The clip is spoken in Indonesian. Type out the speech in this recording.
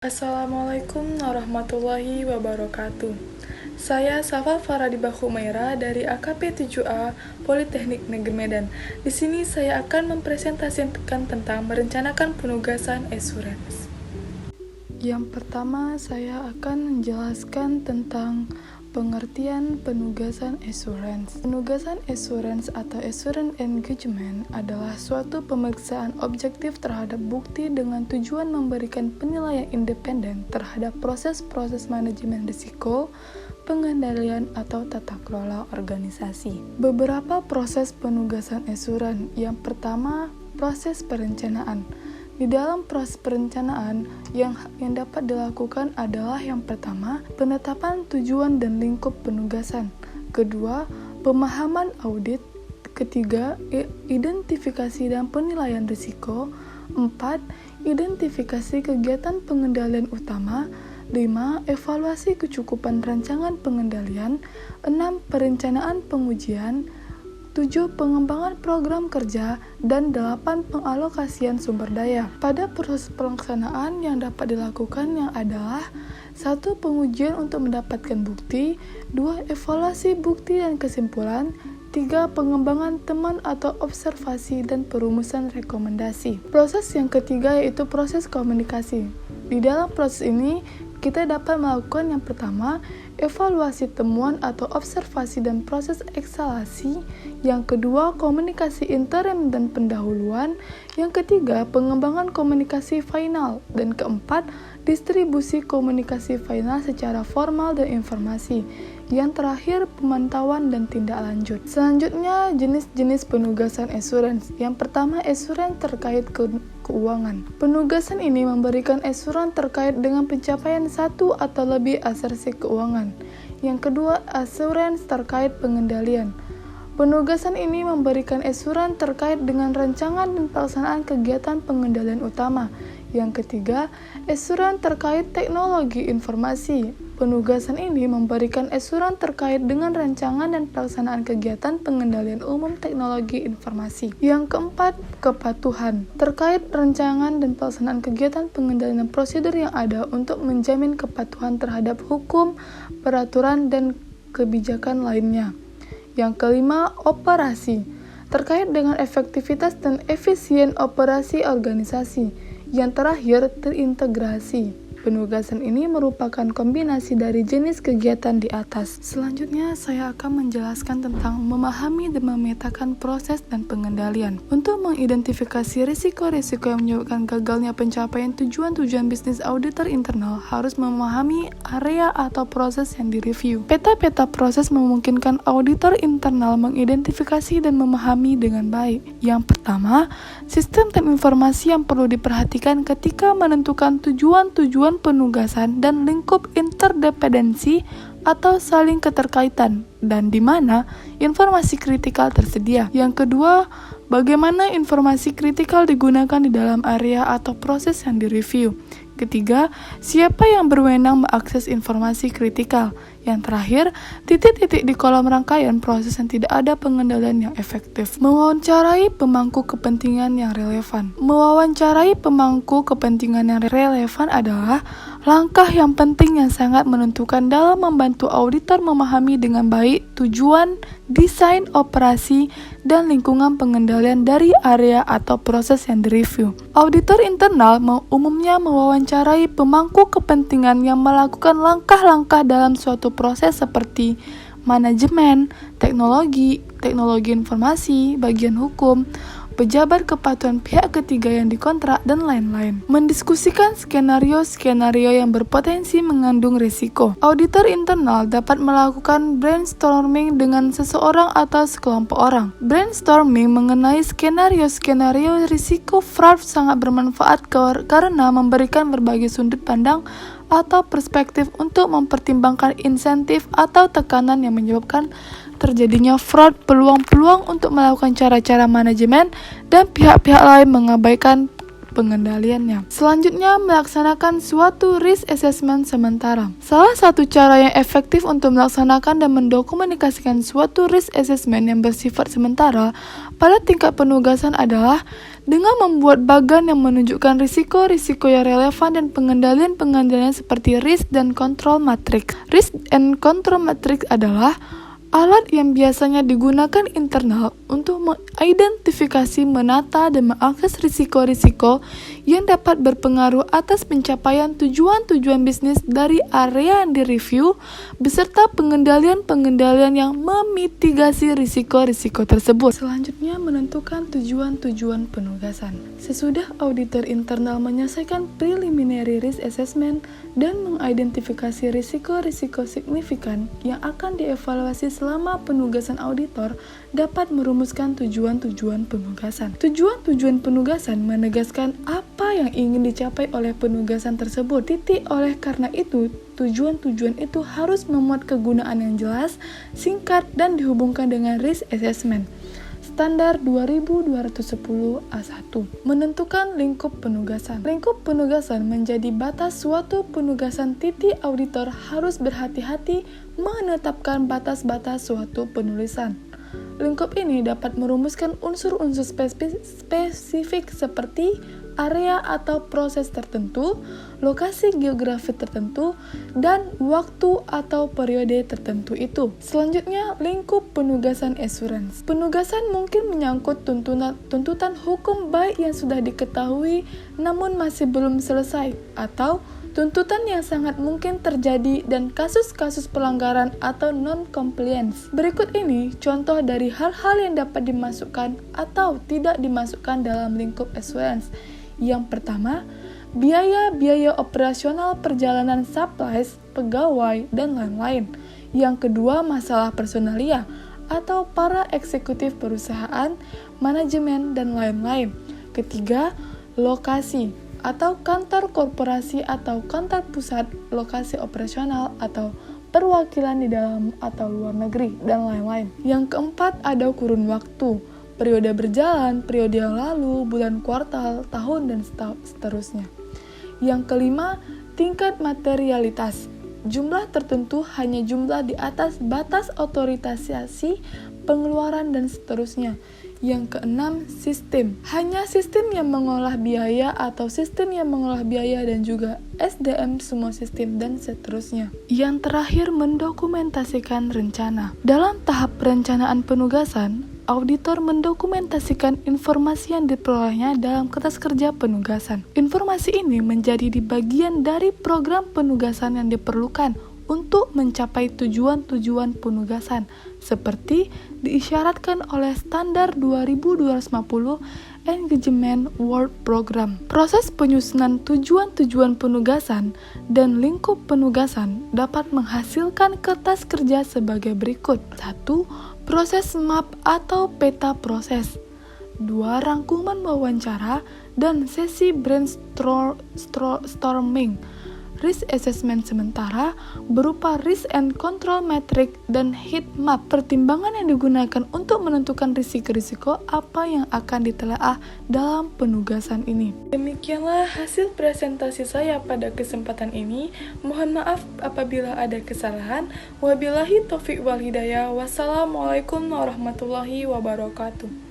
Assalamualaikum warahmatullahi wabarakatuh. Saya Safa Faradibah Humaira dari AKP 7A Politeknik Negeri Medan. Di sini saya akan mempresentasikan tentang merencanakan penugasan assurance. Yang pertama, saya akan menjelaskan tentang pengertian penugasan assurance. Penugasan assurance atau assurance engagement adalah suatu pemeriksaan objektif terhadap bukti dengan tujuan memberikan penilaian independen terhadap proses-proses manajemen risiko, pengendalian atau tata kelola organisasi. Beberapa proses penugasan assurance. Yang pertama, proses perencanaan. Di dalam proses perencanaan, yang dapat dilakukan adalah yang pertama, penetapan tujuan dan lingkup penugasan. Kedua, pemahaman audit. Ketiga, identifikasi dan penilaian risiko. 4. Identifikasi kegiatan pengendalian utama. 5. Evaluasi kecukupan rancangan pengendalian. 6. Perencanaan pengujian. 7. Pengembangan program kerja, dan 8. Pengalokasian sumber daya. Pada proses pelaksanaan yang dapat dilakukan yang adalah 1. Pengujian untuk mendapatkan bukti. 2. Evaluasi bukti dan kesimpulan. 3. Pengembangan teman atau observasi dan perumusan rekomendasi. Proses yang ketiga yaitu proses komunikasi. Di dalam proses ini, kita dapat melakukan yang pertama, evaluasi temuan atau observasi dan proses eksalasi. Yang kedua, komunikasi interim dan pendahuluan. Yang ketiga, pengembangan komunikasi final. Dan keempat, distribusi komunikasi final secara formal dan informasi. Yang terakhir, pemantauan dan tindak lanjut. Selanjutnya, jenis-jenis penugasan assurance. Yang pertama, assurance terkait keuangan. Penugasan ini memberikan assurance terkait dengan pencapaian satu atau lebih asersi keuangan. Yang kedua, assurance terkait pengendalian. Penugasan ini memberikan assurance terkait dengan rancangan dan pelaksanaan kegiatan pengendalian utama. Yang ketiga, assurance terkait teknologi informasi. Penugasan ini memberikan assurance terkait dengan rancangan dan pelaksanaan kegiatan pengendalian umum teknologi informasi. Yang keempat, kepatuhan. Terkait rancangan dan pelaksanaan kegiatan pengendalian prosedur yang ada untuk menjamin kepatuhan terhadap hukum, peraturan, dan kebijakan lainnya. Yang kelima, operasi. Terkait dengan efektivitas dan efisien operasi organisasi. Yang terakhir, terintegrasi. Penugasan ini merupakan kombinasi dari jenis kegiatan di atas. Selanjutnya, saya akan menjelaskan tentang memahami dan memetakan proses dan pengendalian. Untuk mengidentifikasi risiko-risiko yang menyebabkan gagalnya pencapaian tujuan-tujuan bisnis, auditor internal harus memahami area atau proses yang direview. Peta-peta proses memungkinkan auditor internal mengidentifikasi dan memahami dengan baik. Yang pertama, sistem informasi yang perlu diperhatikan ketika menentukan tujuan-tujuan penugasan dan lingkup interdependensi atau saling keterkaitan, dan di mana informasi kritikal tersedia. Yang kedua, bagaimana informasi kritikal digunakan di dalam area atau proses yang direview. Ketiga, siapa yang berwenang mengakses informasi kritikal. Yang terakhir, titik-titik di kolom rangkaian proses yang tidak ada pengendalian yang efektif. Mewawancarai pemangku kepentingan yang relevan. Mewawancarai pemangku kepentingan yang relevan adalah langkah yang penting yang sangat menentukan dalam membantu auditor memahami dengan baik tujuan, desain, operasi, dan lingkungan pengendalian dari area atau proses yang direview. Auditor internal umumnya mewawancarai pemangku kepentingan yang melakukan langkah-langkah dalam suatu proses seperti manajemen, teknologi informasi, bagian hukum, pejabat kepatuhan pihak ketiga yang dikontrak, dan lain-lain. Mendiskusikan skenario-skenario yang berpotensi mengandung risiko. Auditor internal dapat melakukan brainstorming dengan seseorang atau sekelompok orang. Brainstorming mengenai skenario-skenario risiko fraud sangat bermanfaat karena memberikan berbagai sudut pandang atau perspektif untuk mempertimbangkan insentif atau tekanan yang menyebabkan terjadinya fraud, peluang-peluang untuk melakukan cara-cara manajemen, dan pihak-pihak lain mengabaikan pengendaliannya. Selanjutnya, melaksanakan suatu risk assessment sementara. Salah satu cara yang efektif untuk melaksanakan dan mendokumentasikan suatu risk assessment yang bersifat sementara pada tingkat penugasan adalah Dengan membuat bagan yang menunjukkan risiko-risiko yang relevan dan pengendalian-pengendalian seperti risk dan control matrix. Risk and control matrix adalah alat yang biasanya digunakan internal untuk mengidentifikasi, menata, dan mengakses risiko-risiko yang dapat berpengaruh atas pencapaian tujuan-tujuan bisnis dari area yang direview, beserta pengendalian-pengendalian yang memitigasi risiko-risiko tersebut. Selanjutnya, menentukan tujuan-tujuan penugasan. Sesudah auditor internal menyelesaikan preliminary risk assessment dan mengidentifikasi risiko-risiko signifikan yang akan dievaluasi selama penugasan, auditor dapat merumuskan tujuan-tujuan penugasan. Tujuan-tujuan penugasan menegaskan apa yang ingin dicapai oleh penugasan tersebut. Oleh karena itu, tujuan-tujuan itu harus memuat kegunaan yang jelas, singkat, dan dihubungkan dengan risk assessment. Standar 2210 A1. Menentukan lingkup penugasan. Lingkup penugasan menjadi batas suatu penugasan. Auditor harus berhati-hati menetapkan batas-batas suatu penulisan. Lingkup ini dapat merumuskan unsur-unsur spesifik seperti area atau proses tertentu, lokasi geografi tertentu, dan waktu atau periode tertentu itu. Selanjutnya, lingkup penugasan assurance. Penugasan mungkin menyangkut tuntutan hukum baik yang sudah diketahui namun masih belum selesai, atau tuntutan yang sangat mungkin terjadi dan kasus-kasus pelanggaran atau non-compliance. Berikut ini contoh dari hal-hal yang dapat dimasukkan atau tidak dimasukkan dalam lingkup assurance. Yang pertama, biaya-biaya operasional perjalanan supplies, pegawai, dan lain-lain. Yang kedua, masalah personalia atau para eksekutif perusahaan, manajemen, dan lain-lain. Ketiga, lokasi atau kantor korporasi atau kantor pusat, lokasi operasional atau perwakilan di dalam atau luar negeri, dan lain-lain. Yang keempat, ada kurun waktu, periode berjalan, periode yang lalu, bulan, kuartal, tahun, dan seterusnya. Yang kelima, tingkat materialitas. Jumlah tertentu hanya jumlah di atas batas otorisasi pengeluaran dan seterusnya. Yang keenam, sistem. Hanya sistem yang mengolah biaya atau sistem yang mengolah biaya dan juga SDM semua sistem dan seterusnya. Yang terakhir, mendokumentasikan rencana. Dalam tahap perencanaan penugasan, auditor mendokumentasikan informasi yang diperolehnya dalam kertas kerja penugasan. Informasi ini menjadi bagian dari program penugasan yang diperlukan untuk mencapai tujuan-tujuan penugasan, seperti diisyaratkan oleh Standar 2250 Engagement Work Program. Proses penyusunan tujuan-tujuan penugasan dan lingkup penugasan dapat menghasilkan kertas kerja sebagai berikut. 1. Proses map atau peta proses. 2. Rangkuman wawancara dan sesi brainstorming. Risk assessment sementara berupa risk and control matrix dan heat map. Pertimbangan yang digunakan untuk menentukan risiko-risiko apa yang akan ditelaah dalam penugasan ini. Demikianlah hasil presentasi saya pada kesempatan ini. Mohon maaf apabila ada kesalahan. Wabillahi taufiq wal hidayah. Wassalamualaikum warahmatullahi wabarakatuh.